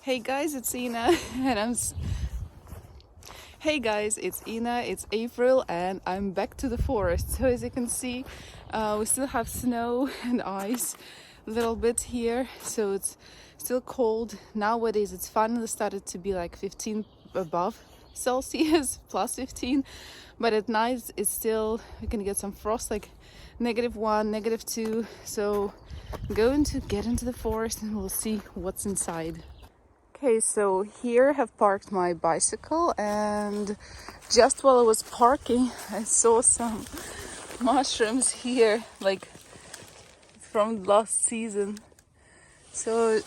Hey guys, it's Ina, and Hey guys, it's Ina. It's April, and I'm back to the forest. So as you can see, we still have snow and ice, a little bit here. So it's still cold. Nowadays, it's finally started to be like 15 above Celsius, plus 15. But at night, it's still we can get some frost, like -1, -2. So I'm going to get into the forest, and we'll see what's inside. Okay, so here I have parked my bicycle, and just while I was parking, I saw some mushrooms here, like from last season. So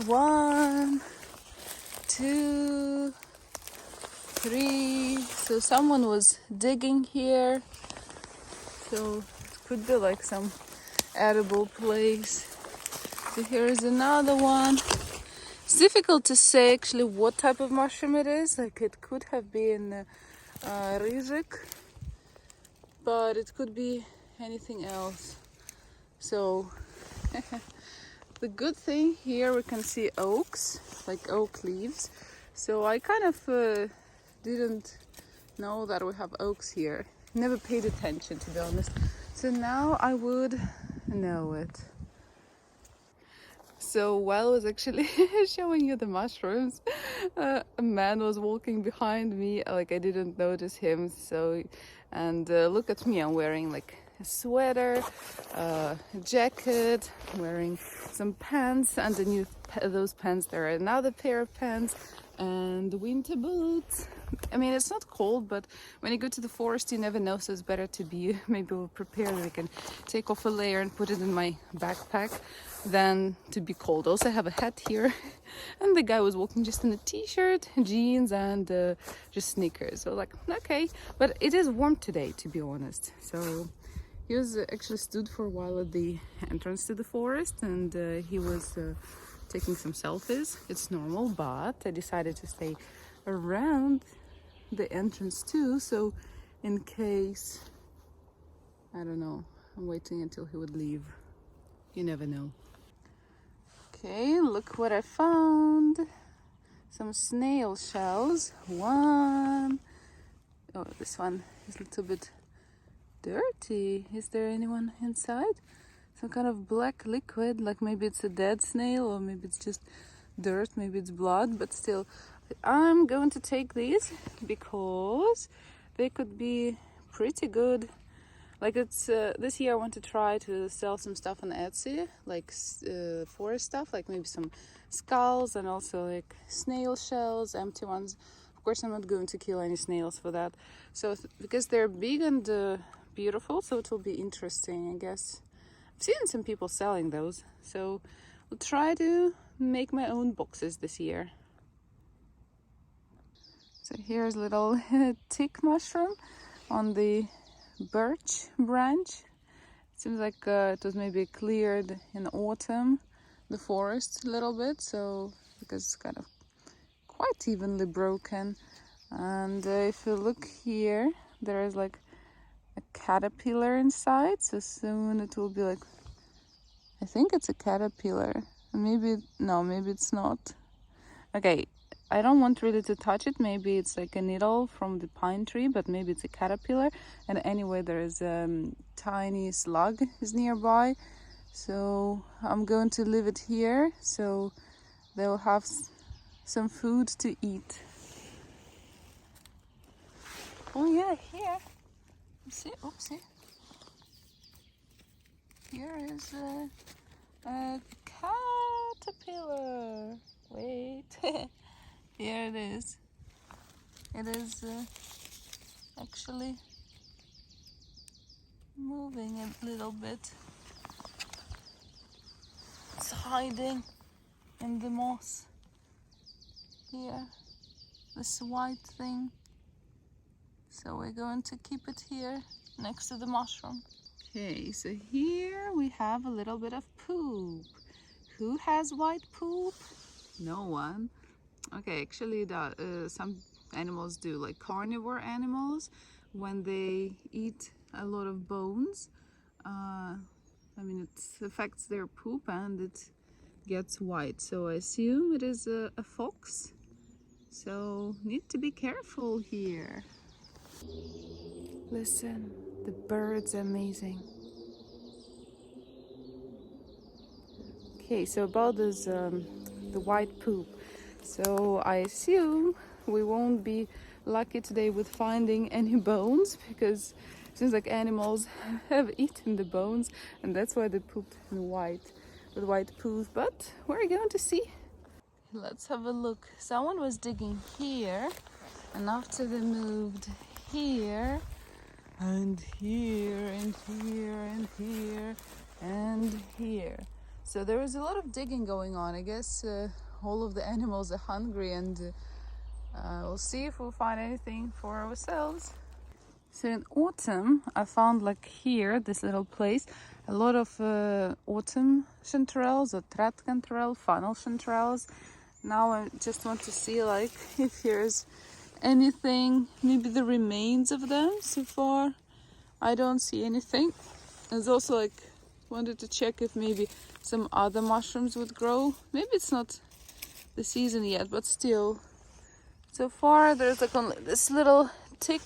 1, 2, 3. So someone was digging here. So it could be like some edible place. So here is another one. It's difficult to say actually what type of mushroom it is. Like it could have been rizik, but it could be anything else. So the good thing here we can see oaks, like oak leaves. So I kind of didn't know that we have oaks here. Never paid attention, to be honest. So now I would know it. So while I was actually showing you the mushrooms, a man was walking behind me. Like I didn't notice him. So, and look at me, I'm wearing like a sweater, a jacket, wearing some pants. Underneath those pants, there are another pair of pants and winter boots. I mean, it's not cold, but when you go to the forest, you never know, so it's better to be maybe prepared. I can take off a layer and put it in my backpack than to be cold. Also, I have a hat here, and the guy was walking just in a t-shirt, jeans, and just sneakers. So, like, okay, but it is warm today, to be honest. So he was actually stood for a while at the entrance to the forest, and he was taking some selfies. It's normal, but I decided to stay around the entrance too, so in case, I don't know, I'm waiting until he would leave. You never know. Okay, look what I found. Some snail shells. One. Oh, this one is a little bit dirty. Is there anyone inside? Some kind of black liquid, like maybe it's a dead snail, or maybe it's just dirt, maybe it's blood, but still I'm going to take these because they could be pretty good. Like it's this year I want to try to sell some stuff on Etsy, like forest stuff, like maybe some skulls and also like snail shells, empty ones. Of course, I'm not going to kill any snails for that. So because they're big and beautiful, so it will be interesting, I guess. I've seen some people selling those, so I'll try to make my own boxes this year. So here's a little tick mushroom on the birch branch. It seems like it was maybe cleared in autumn, the forest a little bit, so because it's kind of quite evenly broken. And if you look here, there is like a caterpillar inside, so soon it will be like, I think it's a caterpillar. Maybe, no, maybe it's not. Okay, I don't want really to touch it. Maybe it's like a needle from the pine tree, but maybe it's a caterpillar. And anyway, there is a tiny slug is nearby. So I'm going to leave it here so they'll have some food to eat. Oh yeah, here. See, oopsie. Here is a caterpillar. Wait. Here it is. It is actually moving a little bit. It's hiding in the moss. Here, this white thing. So we're going to keep it here next to the mushroom. Okay, so here we have a little bit of poop. Who has white poop? No one. Okay, actually some animals do, like carnivore animals, when they eat a lot of bones. I mean, it affects their poop and it gets white. So I assume it is a fox. So need to be careful here. Listen, the birds are amazing. Okay, so about this, the white poop. So I assume we won't be lucky today with finding any bones, because it seems like animals have eaten the bones, and that's why they pooped in white, with white poop. But we're going to see. Let's have a look. Someone was digging here, and after they moved here, and here, and here, and here, and here. So there was a lot of digging going on. I guess all of the animals are hungry, and we'll see if we'll find anything for ourselves. So in autumn, I found like here, this little place, a lot of autumn chanterelles or trattkanterelle, funnel chanterelles. Now I just want to see like if here's anything, maybe the remains of them. So far I don't see anything. There's also like wanted to check if maybe some other mushrooms would grow. Maybe it's not the season yet, but still. So far there's like only this little tick,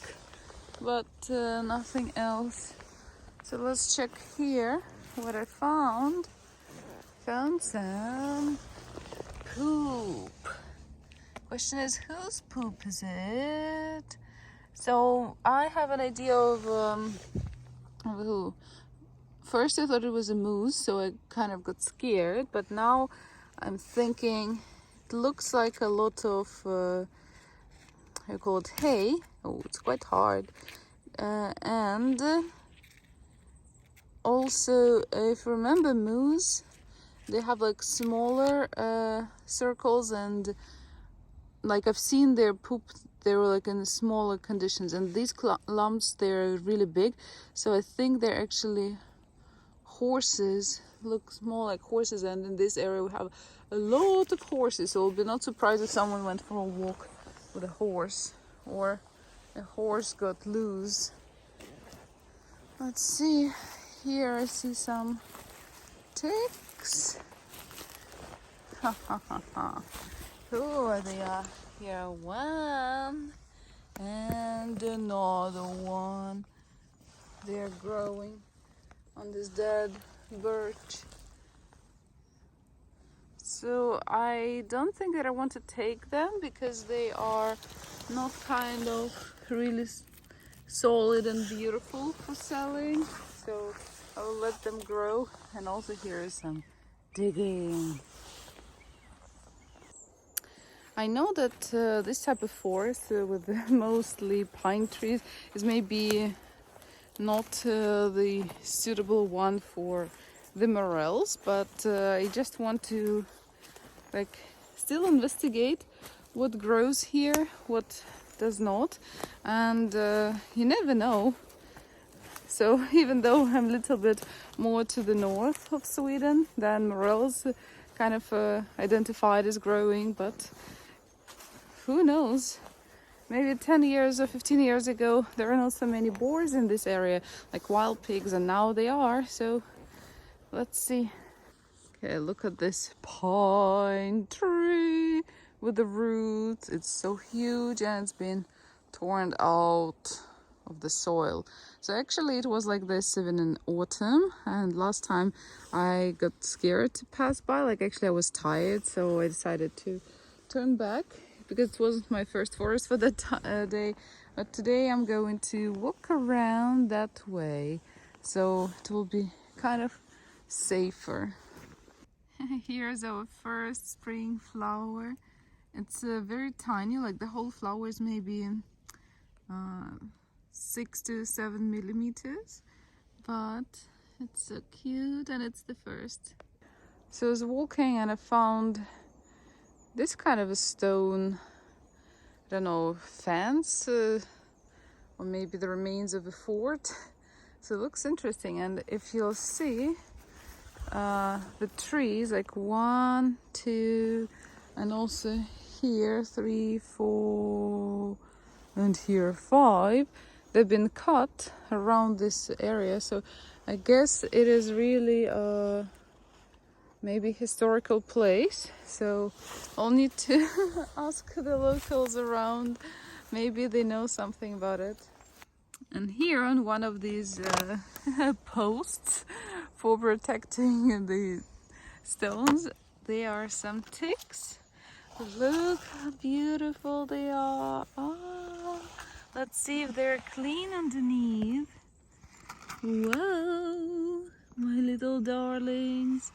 but nothing else. So let's check here what I found. Found some poop. Question is, whose poop is it? So I have an idea of who. First I thought it was a moose, so I kind of got scared, but now I'm thinking it looks like a lot of I call it hay. Oh, it's quite hard. And also, if you remember moose, they have like smaller circles, and like I've seen their poop, they were like in smaller conditions, and these lumps, they're really big. So I think they're actually horses, look more like horses, and in this area we have a lot of horses, so I'll be not surprised if someone went for a walk with a horse, or a horse got loose. Let's see, here I see some ticks. Oh, they are here, one and another one. They are growing on this dead birch. So I don't think that I want to take them, because they are not kind of really solid and beautiful for selling. So I will let them grow. And also here is some digging. I know that this type of forest with mostly pine trees is maybe not the suitable one for the morels, but I just want to like still investigate what grows here, what does not, and you never know. So even though I'm a little bit more to the north of Sweden than morels kind of identified as growing, but who knows? Maybe 10 years or 15 years ago, there were not so many boars in this area, like wild pigs, and now they are. So let's see. Okay, look at this pine tree with the roots. It's so huge, and it's been torn out of the soil. So actually it was like this even in autumn, and last time I got scared to pass by. Like actually I was tired, so I decided to turn back, because it wasn't my first forest for that day. But today I'm going to walk around that way, so it will be kind of safer. Here's our first spring flower. It's very tiny, like the whole flower is maybe 6 to 7 millimeters, but it's so cute, and it's the first. So I was walking and I found this kind of a stone, I don't know, fence, or maybe the remains of a fort. So it looks interesting, and if you'll see the trees, like 1, 2, and also here 3, 4, and here 5, they've been cut around this area. So I guess it is really maybe historical place. So I'll need to ask the locals around. Maybe they know something about it. And here on one of these posts for protecting the stones, there are some ticks. Look how beautiful they are. Oh, let's see if they're clean underneath. Whoa, my little darlings.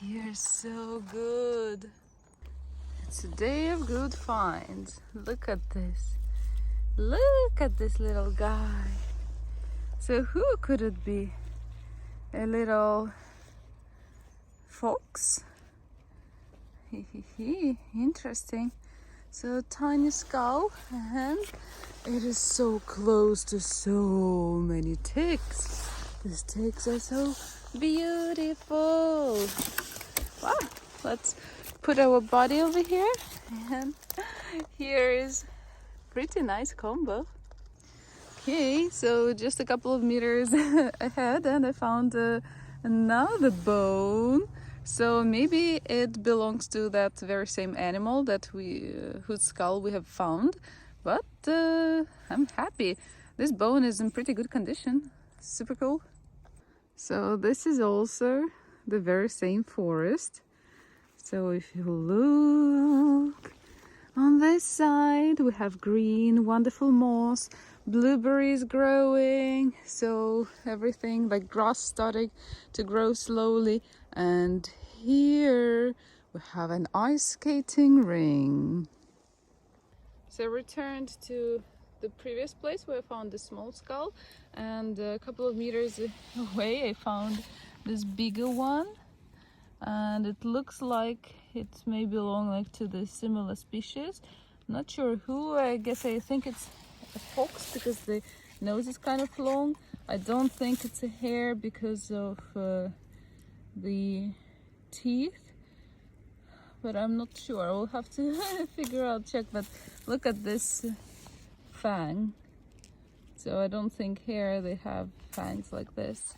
You're so good. It's a day of good finds. Look at this. Look at this little guy. So who could it be? A little fox? Interesting. So tiny skull, and it is so close to so many ticks. These ticks are so beautiful. Wow, let's put our body over here, and here is pretty nice combo. Okay, so just a couple of meters ahead, and I found another bone. So maybe it belongs to that very same animal that whose skull we have found. But I'm happy. This bone is in pretty good condition. Super cool. So this is also the very same forest. So if you look on this side, we have green, wonderful moss, blueberries growing, so everything like grass starting to grow slowly. And here we have an ice skating ring. So I returned to the previous place where I found the small skull, and a couple of meters away I found this bigger one, and it looks like it may belong like to the similar species. Not sure who. I think it's a fox because the nose is kind of long. I don't think it's a hare because of the teeth, but I'm not sure. I'll have to figure out, check. But look at this fang. So I don't think hare they have fangs like this.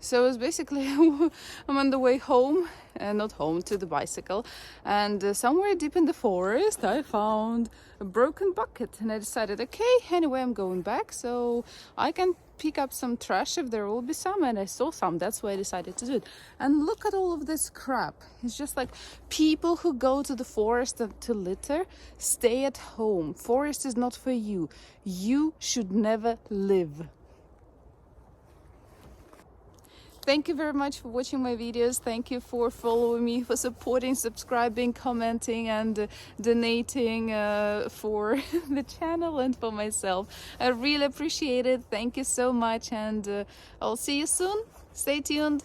So it's basically I'm on the way home, not home, to the bicycle, and somewhere deep in the forest I found a broken bucket, and I decided, okay, anyway, I'm going back so I can pick up some trash if there will be some, and I saw some. That's why I decided to do it. And look at all of this crap. It's just like people who go to the forest to litter, stay at home. Forest is not for you. You should never live. Thank you very much for watching my videos. Thank you for following me, for supporting, subscribing, commenting, and donating for the channel and for myself. I really appreciate it. Thank you so much, and I'll see you soon. Stay tuned.